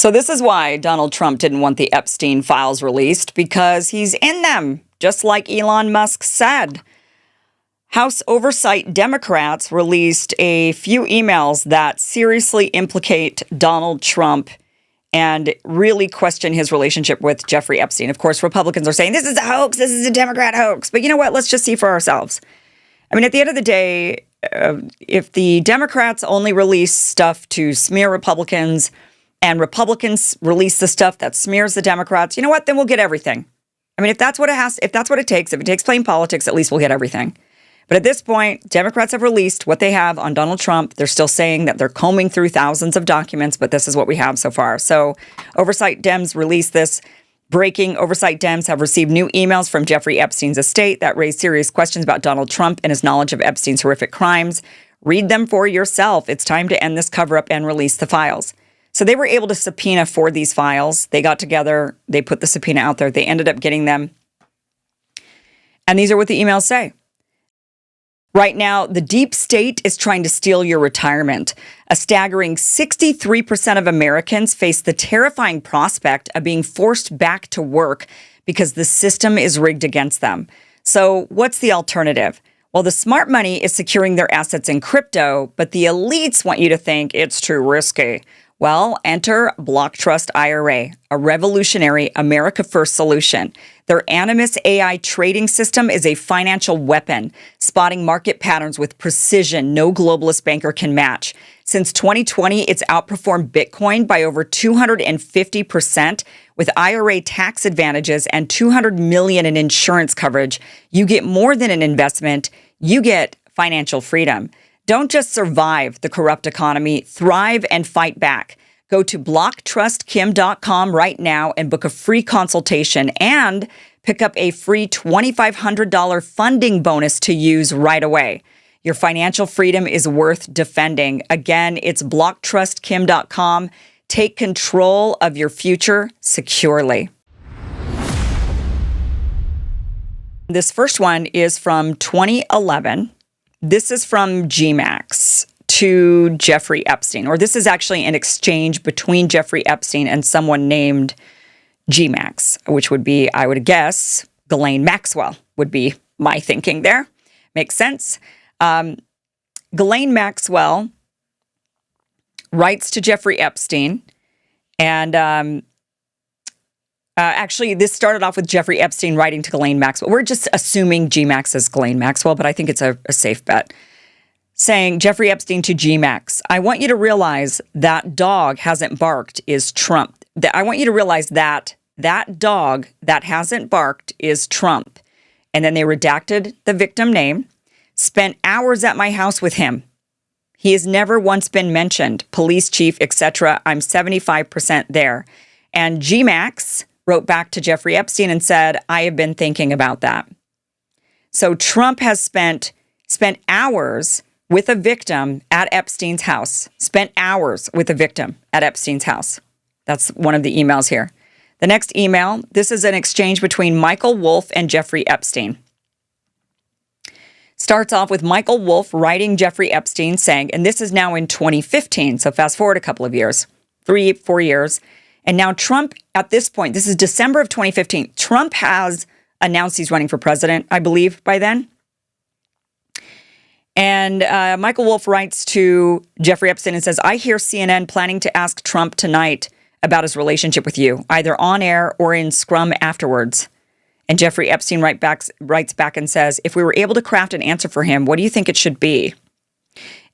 So this is why Donald Trump didn't want the Epstein files released, because he's in them, just like Elon Musk said. House Oversight Democrats released a few emails that seriously implicate Donald Trump and really question his relationship with Jeffrey Epstein. Of course, Republicans are saying, this is a hoax, this is a Democrat hoax. But you know what? Let's just see for ourselves. I mean, at the end of the day, if the Democrats only release stuff to smear Republicans and Republicans release the stuff that smears the Democrats, you know what? Then we'll get everything. I mean, if that's what it takes, if it takes plain politics, at least we'll get everything. But at this point, Democrats have released what they have on Donald Trump. They're still saying that they're combing through thousands of documents, but this is what we have so far. So Oversight Dems released this. Breaking: Oversight Dems have received new emails from Jeffrey Epstein's estate that raise serious questions about Donald Trump and his knowledge of Epstein's horrific crimes. Read them for yourself. It's time to end this cover-up and release the files. So they were able to subpoena for these files. They got together. They put the subpoena out there. They ended up getting them. And these are what the emails say. Right now, the deep state is trying to steal your retirement. A staggering 63% of Americans face the terrifying prospect of being forced back to work because the system is rigged against them. So what's the alternative? Well, the smart money is securing their assets in crypto, but the elites want you to think it's too risky. Well, enter Block Trust IRA, a revolutionary America First solution. Their Animus AI trading system is a financial weapon, spotting market patterns with precision no globalist banker can match. Since 2020, it's outperformed Bitcoin by over 250%. With IRA tax advantages and $200 million in insurance coverage, you get more than an investment, you get financial freedom. Don't just survive the corrupt economy, thrive and fight back. Go to blocktrustkim.com right now and book a free consultation and pick up a free $2,500 funding bonus to use right away. Your financial freedom is worth defending. Again, it's blocktrustkim.com. Take control of your future securely. This first one is from 2011. This is from GMAX to Jeffrey Epstein, or this is actually an exchange between Jeffrey Epstein and someone named GMAX, which would be, I would guess, Ghislaine Maxwell would be my thinking there. Makes sense. Ghislaine Maxwell writes to Jeffrey Epstein, and actually, this started off with Jeffrey Epstein writing to Ghislaine Maxwell. We're just assuming GMAX is Ghislaine Maxwell, but I think it's a safe bet. Saying, Jeffrey Epstein to GMAX, I want you to realize that dog hasn't barked is Trump. I want you to realize that that dog that hasn't barked is Trump. And then they redacted the victim name, spent hours at my house with him. He has never once been mentioned, police chief, etc. I'm 75% there. And GMAX wrote back to Jeffrey Epstein and said, I have been thinking about that. So Trump has spent hours with a victim at Epstein's house. Spent hours with a victim at Epstein's house. That's one of the emails here. The next email, this is an exchange between Michael Wolff and Jeffrey Epstein. Starts off with Michael Wolff writing Jeffrey Epstein saying, and this is now in 2015, so fast forward a couple of years, 3-4 years. And now Trump, at this point, this is December of 2015, Trump has announced he's running for president, I believe, by then. And Michael Wolff writes to Jeffrey Epstein and says, I hear CNN planning to ask Trump tonight about his relationship with you, either on air or in scrum afterwards. And Jeffrey Epstein writes back and says, if we were able to craft an answer for him, what do you think it should be?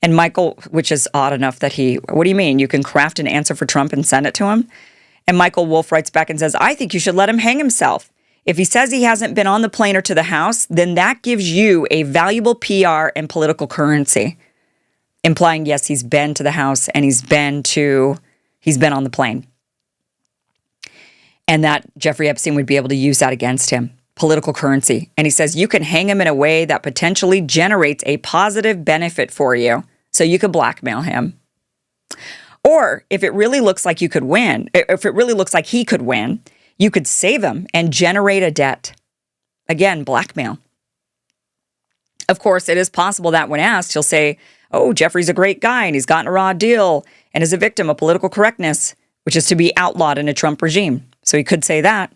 And Michael, which is odd enough that what do you mean? You can craft an answer for Trump and send it to him? And Michael Wolff writes back and says, I think you should let him hang himself. If he says he hasn't been on the plane or to the house, then that gives you a valuable PR and political currency, implying, yes, he's been to the house and he's been on the plane. And that Jeffrey Epstein would be able to use that against him, political currency. And he says, you can hang him in a way that potentially generates a positive benefit for you, so you could blackmail him. Or if it really looks like you could win, if it really looks like he could win, you could save him and generate a debt. Again, blackmail. Of course, it is possible that when asked, he'll say, oh, Jeffrey's a great guy and he's gotten a raw deal and is a victim of political correctness. which is to be outlawed in a Trump regime. So he could say that.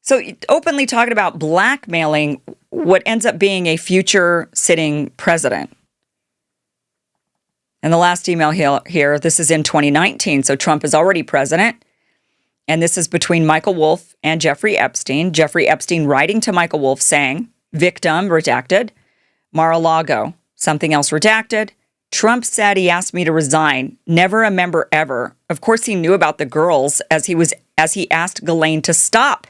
So openly talking about blackmailing what ends up being a future sitting president. And the last email here, this is in 2019. So Trump is already president. And this is between Michael Wolff and Jeffrey Epstein. Jeffrey Epstein writing to Michael Wolff saying, victim redacted, Mar-a-Lago, something else redacted. Trump said he asked me to resign. Never a member ever. Of course, he knew about the girls as he asked Ghislaine to stop.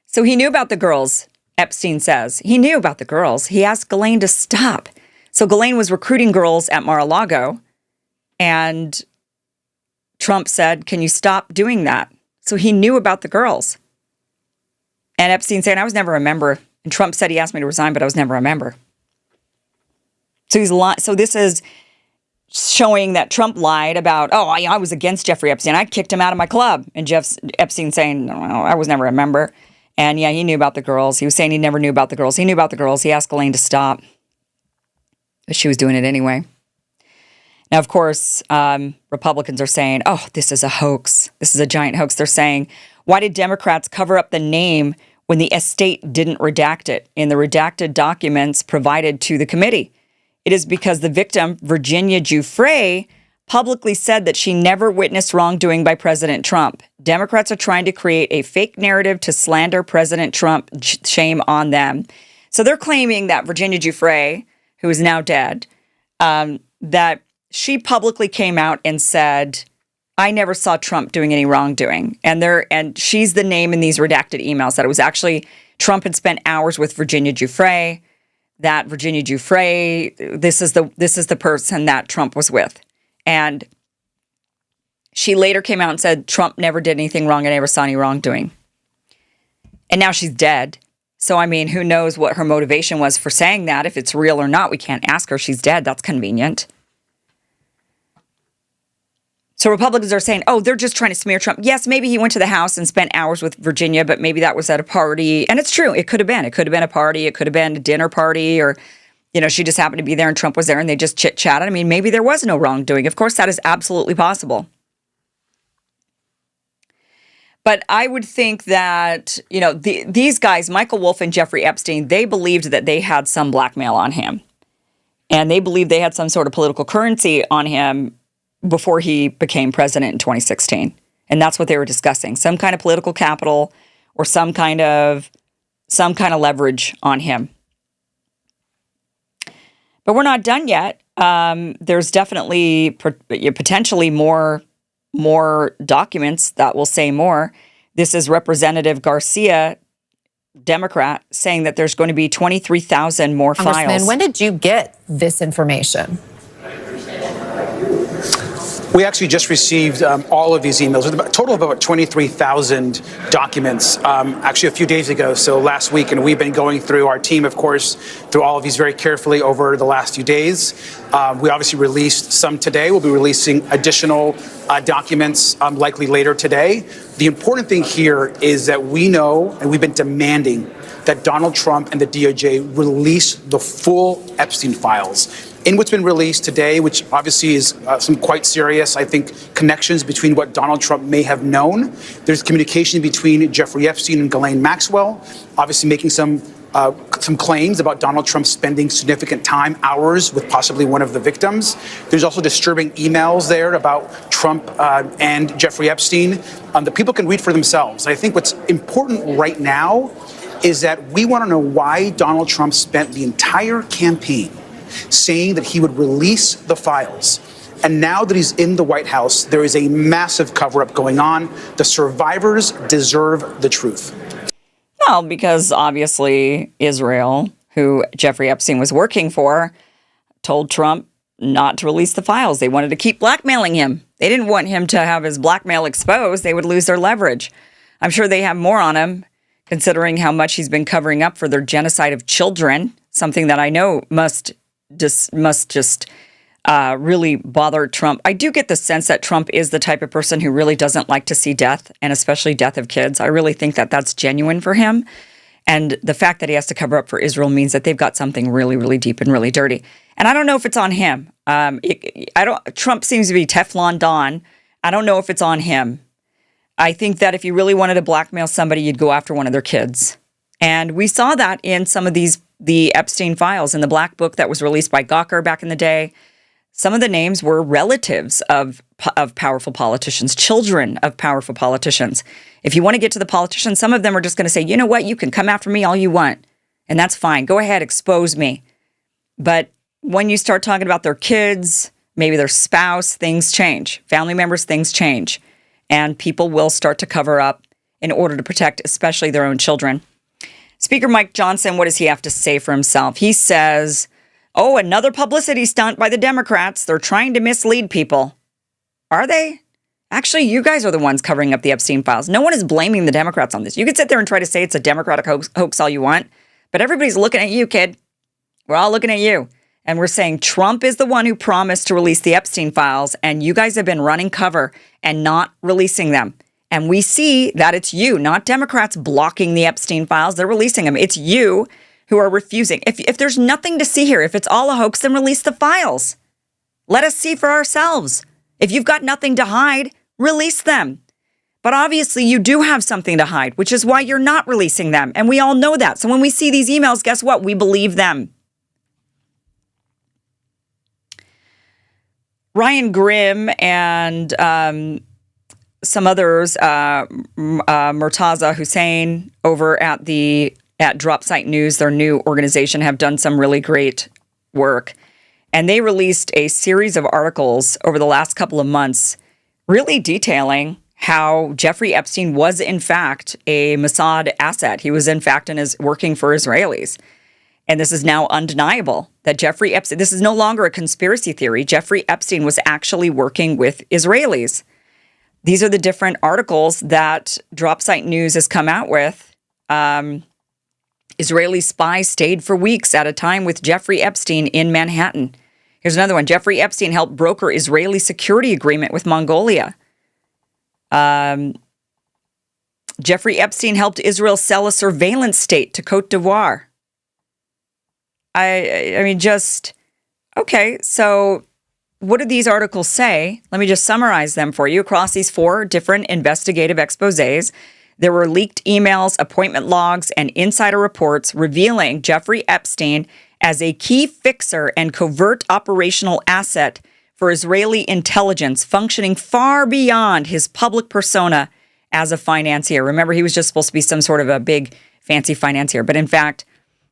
So he knew about the girls, Epstein says. He knew about the girls. He asked Ghislaine to stop. So Ghislaine was recruiting girls at Mar-a-Lago, and Trump said, can you stop doing that? So he knew about the girls. And Epstein saying, I was never a member. And Trump said he asked me to resign, but I was never a member. So he's so this is showing that Trump lied about, I was against Jeffrey Epstein. I kicked him out of my club. And Epstein saying, no, I was never a member. And yeah, he knew about the girls. He was saying he never knew about the girls. He knew about the girls. He asked Ghislaine to stop. But she was doing it anyway. Now, of course, Republicans are saying, this is a hoax. This is a giant hoax. They're saying, why did Democrats cover up the name when the estate didn't redact it in the redacted documents provided to the committee? It is because the victim, Virginia Giuffre, publicly said that she never witnessed wrongdoing by President Trump. Democrats are trying to create a fake narrative to slander President Trump. Shame on them. So they're claiming that Virginia Giuffre, who is now dead, that she publicly came out and said, I never saw Trump doing any wrongdoing. And she's the name in these redacted emails that it was actually Trump had spent hours with Virginia Giuffre, that Virginia Giuffre, this is the person that Trump was with. And she later came out and said, Trump never did anything wrong. I never saw any wrongdoing. And now she's dead. So, I mean, who knows what her motivation was for saying that? If it's real or not, we can't ask her. She's dead. That's convenient. So Republicans are saying, they're just trying to smear Trump. Yes, maybe he went to the house and spent hours with Virginia, but maybe that was at a party. And it's true. It could have been. It could have been a party. It could have been a dinner party, or, she just happened to be there and Trump was there and they just chit-chatted. I mean, maybe there was no wrongdoing. Of course, that is absolutely possible. But I would think that, these guys, Michael Wolff and Jeffrey Epstein, they believed that they had some blackmail on him. And they believed they had some sort of political currency on him before he became president in 2016. And that's what they were discussing. Some kind of political capital or some kind of leverage on him. But we're not done yet. There's definitely potentially more documents that will say more. This is Representative Garcia, Democrat, saying that there's going to be 23,000 more files. When did you get this information? We actually just received all of these emails, with a total of about 23,000 documents, actually a few days ago, so last week. And we've been going through, our team, of course, through all of these very carefully over the last few days. We obviously released some today. We'll be releasing additional documents likely later today. The important thing here is that we know, and we've been demanding, that Donald Trump and the DOJ release the full Epstein files. In what's been released today, which obviously is some quite serious, I think, connections between what Donald Trump may have known. There's communication between Jeffrey Epstein and Ghislaine Maxwell, obviously making some claims about Donald Trump spending significant time, hours, with possibly one of the victims. There's also disturbing emails there about Trump and Jeffrey Epstein. The people can read for themselves. I think what's important right now is that we want to know why Donald Trump spent the entire campaign saying that he would release the files. And now that he's in the White House, there is a massive cover-up going on. The survivors deserve the truth. Well, because obviously Israel, who Jeffrey Epstein was working for, told Trump not to release the files. They wanted to keep blackmailing him. They didn't want him to have his blackmail exposed. They would lose their leverage. I'm sure they have more on him, considering how much he's been covering up for their genocide of children, something that I know must just really bother Trump. I do get the sense that Trump is the type of person who really doesn't like to see death, and especially death of kids. I really think that that's genuine for him. And the fact that he has to cover up for Israel means that they've got something really, really deep and really dirty. And I don't know if it's on him. Trump seems to be Teflon Don. I don't know if it's on him. I think that if you really wanted to blackmail somebody, you'd go after one of their kids. And we saw that in some of the Epstein files in the Black Book that was released by Gawker back in the day. Some of the names were relatives of powerful politicians, children of powerful politicians. If you want to get to the politicians, some of them are just going to say, you know what, you can come after me all you want. And that's fine. Go ahead, expose me. But when you start talking about their kids, maybe their spouse, things change. Family members, things change. And people will start to cover up in order to protect especially their own children. Speaker Mike Johnson, what does he have to say for himself? He says, oh, another publicity stunt by the Democrats. They're trying to mislead people. Are they? Actually, you guys are the ones covering up the Epstein files. No one is blaming the Democrats on this. You could sit there and try to say it's a Democratic hoax all you want, but everybody's looking at you, kid. We're all looking at you. And we're saying Trump is the one who promised to release the Epstein files, and you guys have been running cover and not releasing them. And we see that it's you, not Democrats, blocking the Epstein files. They're releasing them. It's you who are refusing. If there's nothing to see here, if it's all a hoax, then release the files. Let us see for ourselves. If you've got nothing to hide, release them. But obviously you do have something to hide, which is why you're not releasing them. And we all know that. So when we see these emails, guess what? We believe them. Ryan Grimm and some others, Murtaza Hussein over at Drop Site News, their new organization, have done some really great work. And they released a series of articles over the last couple of months really detailing how Jeffrey Epstein was, in fact, a Mossad asset. He was, in fact, working for Israelis. And this is now undeniable that Jeffrey Epstein, this is no longer a conspiracy theory. Jeffrey Epstein was actually working with Israelis. These are the different articles that Drop Site News has come out with. Israeli spies stayed for weeks at a time with Jeffrey Epstein in Manhattan. Here's another one. Jeffrey Epstein helped broker Israeli security agreement with Mongolia. Jeffrey Epstein helped Israel sell a surveillance state to Cote d'Ivoire. I mean, okay, so what do these articles say? Let me just summarize them for you. Across these 4 different investigative exposés, there were leaked emails, appointment logs, and insider reports revealing Jeffrey Epstein as a key fixer and covert operational asset for Israeli intelligence, functioning far beyond his public persona as a financier. Remember, he was just supposed to be some sort of a big, fancy financier, but in fact,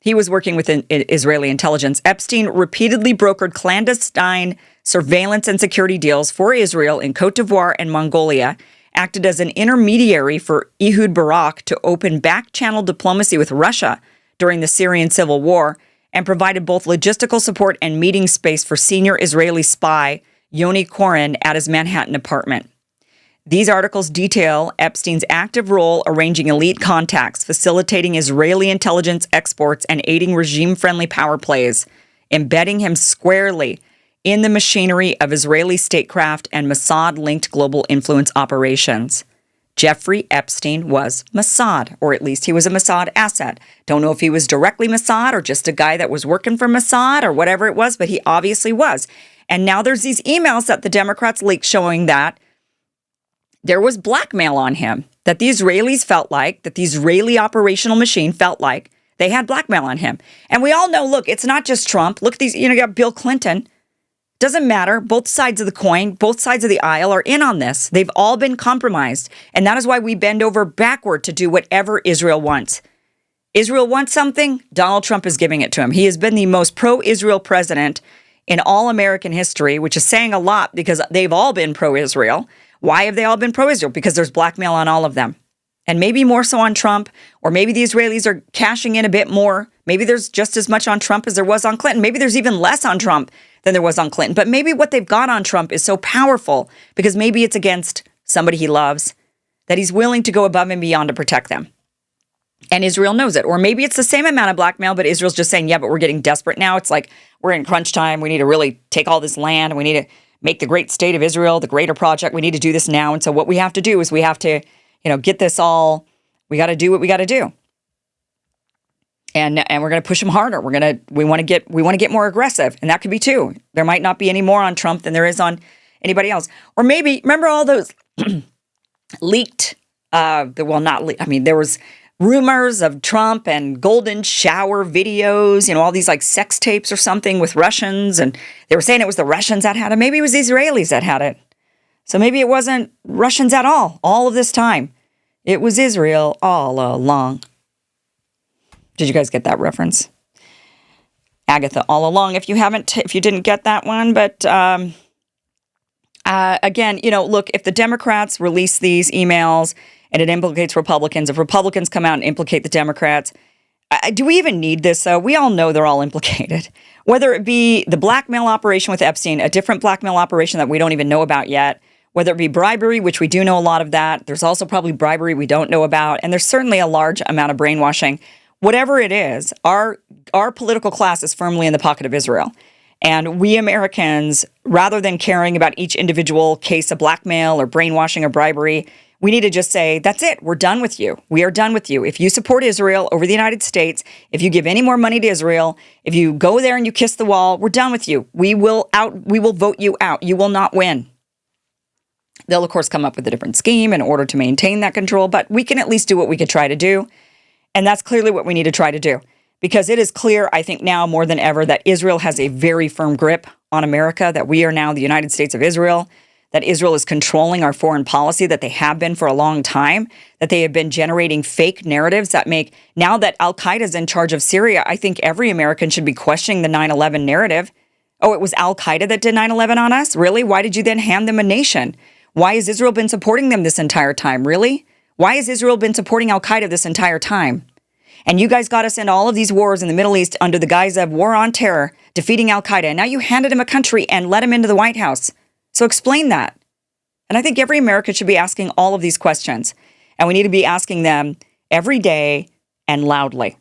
he was working with Israeli intelligence. Epstein repeatedly brokered clandestine surveillance and security deals for Israel in Cote d'Ivoire and Mongolia, acted as an intermediary for Ehud Barak to open back-channel diplomacy with Russia during the Syrian civil war, and provided both logistical support and meeting space for senior Israeli spy Yoni Koren at his Manhattan apartment. These articles detail Epstein's active role arranging elite contacts, facilitating Israeli intelligence exports, and aiding regime-friendly power plays, embedding him squarely in the machinery of Israeli statecraft and Mossad-linked global influence operations. Jeffrey Epstein was Mossad, or at least he was a Mossad asset. Don't know if he was directly Mossad or just a guy that was working for Mossad or whatever it was, but he obviously was. And now there's these emails that the Democrats leaked showing that there was blackmail on him, that the Israelis felt like, that the Israeli operational machine felt like they had blackmail on him. And we all know, look, it's not just Trump. Look at these, you got Bill Clinton. Doesn't matter. Both sides of the coin, both sides of the aisle are in on this. They've all been compromised. And that is why we bend over backward to do whatever Israel wants. Israel wants something, Donald Trump is giving it to him. He has been the most pro-Israel president in all American history, which is saying a lot because they've all been pro-Israel. Why have they all been pro-Israel? Because there's blackmail on all of them. And maybe more so on Trump, or maybe the Israelis are cashing in a bit more. Maybe there's just as much on Trump as there was on Clinton. Maybe there's even less on Trump than there was on Clinton. But maybe what they've got on Trump is so powerful because maybe it's against somebody he loves that he's willing to go above and beyond to protect them. And Israel knows it. Or maybe it's the same amount of blackmail, but Israel's just saying, yeah, but we're getting desperate now. It's like we're in crunch time. We need to really take all this land. We need to make the great state of Israel the greater project. We need to do this now. And so what we have to do is we have to, get this all, we got to do what we got to do. And we're going to push them harder. We want to get more aggressive, and that could be too. There might not be any more on Trump than there is on anybody else. Or maybe remember all those leaked. There was rumors of Trump and golden shower videos. All these like sex tapes or something with Russians, and they were saying it was the Russians that had it. Maybe it was the Israelis that had it. So maybe it wasn't Russians at all of this time. It was Israel all along. Did you guys get that reference? Agatha, all along. If you didn't get that one, but again, look, if the Democrats release these emails and it implicates Republicans, if Republicans come out and implicate the Democrats, do we even need this? We all know they're all implicated. Whether it be the blackmail operation with Epstein, a different blackmail operation that we don't even know about yet, whether it be bribery, which we do know a lot of that. There's also probably bribery we don't know about, and there's certainly a large amount of brainwashing. Whatever it is, our political class is firmly in the pocket of Israel. And we Americans, rather than caring about each individual case of blackmail or brainwashing or bribery, we need to just say, that's it. We're done with you. We are done with you. If you support Israel over the United States, if you give any more money to Israel, if you go there and you kiss the wall, we're done with you. We will vote you out. You will not win. They'll, of course, come up with a different scheme in order to maintain that control, but we can at least do what we could try to do. And that's clearly what we need to try to do, because it is clear, I think now more than ever, that Israel has a very firm grip on America, that we are now the United States of Israel, that Israel is controlling our foreign policy, that they have been for a long time, that they have been generating fake narratives that make, now that Al-Qaeda is in charge of Syria, I think every American should be questioning the 9/11 narrative. Oh, it was Al-Qaeda that did 9/11 on us? Really? Why did you then hand them a nation? Why has Israel been supporting them this entire time? Really? Why has Israel been supporting Al-Qaeda this entire time? And you guys got us into all of these wars in the Middle East under the guise of war on terror, defeating Al-Qaeda. And now you handed him a country and let him into the White House. So explain that. And I think every American should be asking all of these questions. And we need to be asking them every day and loudly.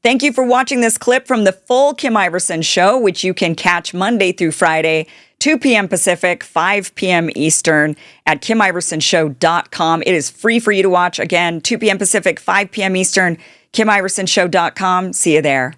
Thank you for watching this clip from the full Kim Iversen Show, which you can catch Monday through Friday, 2 p.m. Pacific, 5 p.m. Eastern at KimIversonShow.com. It is free for you to watch. Again, 2 p.m. Pacific, 5 p.m. Eastern, KimIversonShow.com. See you there.